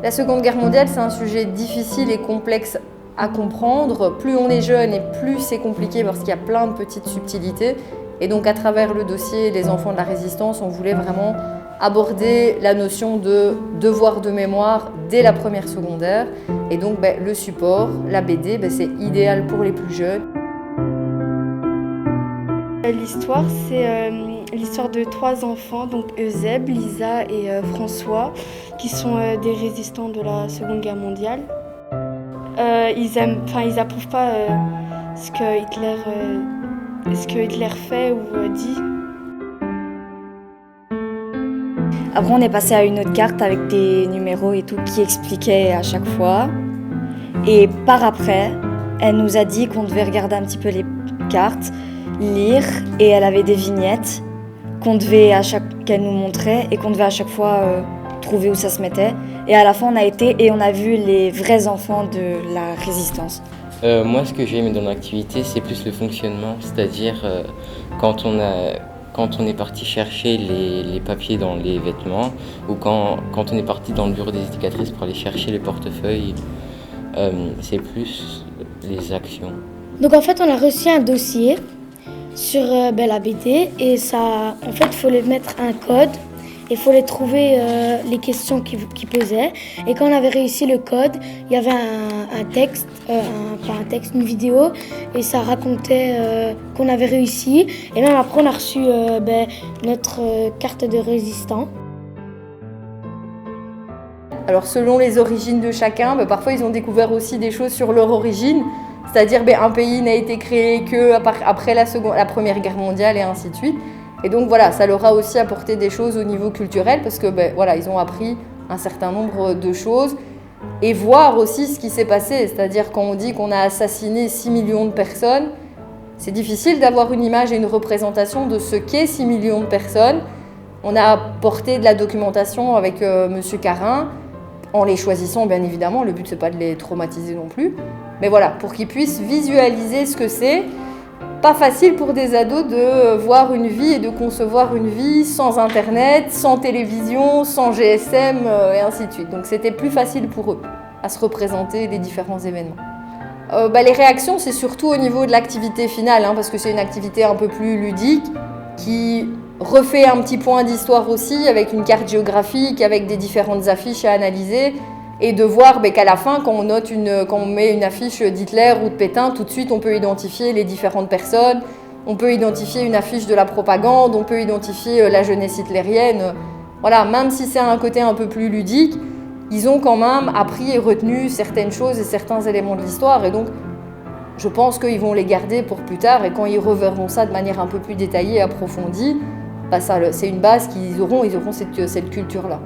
La Seconde Guerre mondiale, c'est un sujet difficile et complexe à comprendre. Plus on est jeune et plus c'est compliqué parce qu'il y a plein de petites subtilités. Et donc à travers le dossier Les enfants de la résistance, on voulait vraiment aborder la notion de devoir de mémoire dès la première secondaire. Et donc le support, la BD, c'est idéal pour les plus jeunes. L'histoire, c'est l'histoire de 3 enfants, donc Eusèbe, Lisa et François, qui sont des résistants de la Seconde Guerre mondiale. Ils approuvent pas ce que Hitler fait ou dit. Après, on est passé à une autre carte avec des numéros et tout qui expliquaient à chaque fois. Et par après, elle nous a dit qu'on devait regarder un petit peu les cartes, lire, et elle avait des vignettes qu'elle nous montrait et qu'on devait à chaque fois trouver où ça se mettait. Et à la fin, on a vu les vrais enfants de la résistance. Moi, ce que j'ai aimé dans l'activité, c'est plus le fonctionnement, c'est-à-dire quand on est parti chercher les papiers dans les vêtements ou quand on est parti dans le bureau des éducatrices pour aller chercher les portefeuilles, c'est plus les actions. Donc en fait, on a reçu un dossier sur la BD et ça, en fait, il faut mettre un code. Il fallait trouver les questions qui posaient. Et quand on avait réussi le code, il y avait un texte, une vidéo, et ça racontait qu'on avait réussi. Et même après, on a reçu notre carte de résistant. Alors selon les origines de chacun, parfois ils ont découvert aussi des choses sur leur origine. C'est-à-dire un pays n'a été créé qu'après la Première Guerre mondiale et ainsi de suite. Et donc voilà, ça leur a aussi apporté des choses au niveau culturel parce que ils ont appris un certain nombre de choses et voir aussi ce qui s'est passé. C'est-à-dire quand on dit qu'on a assassiné 6 millions de personnes, c'est difficile d'avoir une image et une représentation de ce qu'est 6 millions de personnes. On a apporté de la documentation avec Monsieur Carin, en les choisissant bien évidemment, le but c'est pas de les traumatiser non plus. Mais voilà, pour qu'ils puissent visualiser ce que c'est. Pas facile pour des ados de voir une vie et de concevoir une vie sans internet, sans télévision, sans GSM et ainsi de suite. Donc c'était plus facile pour eux à se représenter les différents événements. Les réactions, c'est surtout au niveau de l'activité finale, parce que c'est une activité un peu plus ludique qui refait un petit point d'histoire aussi avec une carte géographique, avec des différentes affiches à analyser. Et de voir qu'à la fin, quand on met une affiche d'Hitler ou de Pétain, tout de suite on peut identifier les différentes personnes, on peut identifier une affiche de la propagande, on peut identifier la jeunesse hitlérienne. Voilà, même si c'est un côté un peu plus ludique, ils ont quand même appris et retenu certaines choses et certains éléments de l'histoire. Et donc, je pense qu'ils vont les garder pour plus tard. Et quand ils reverront ça de manière un peu plus détaillée et approfondie, c'est une base qu'ils auront cette culture-là.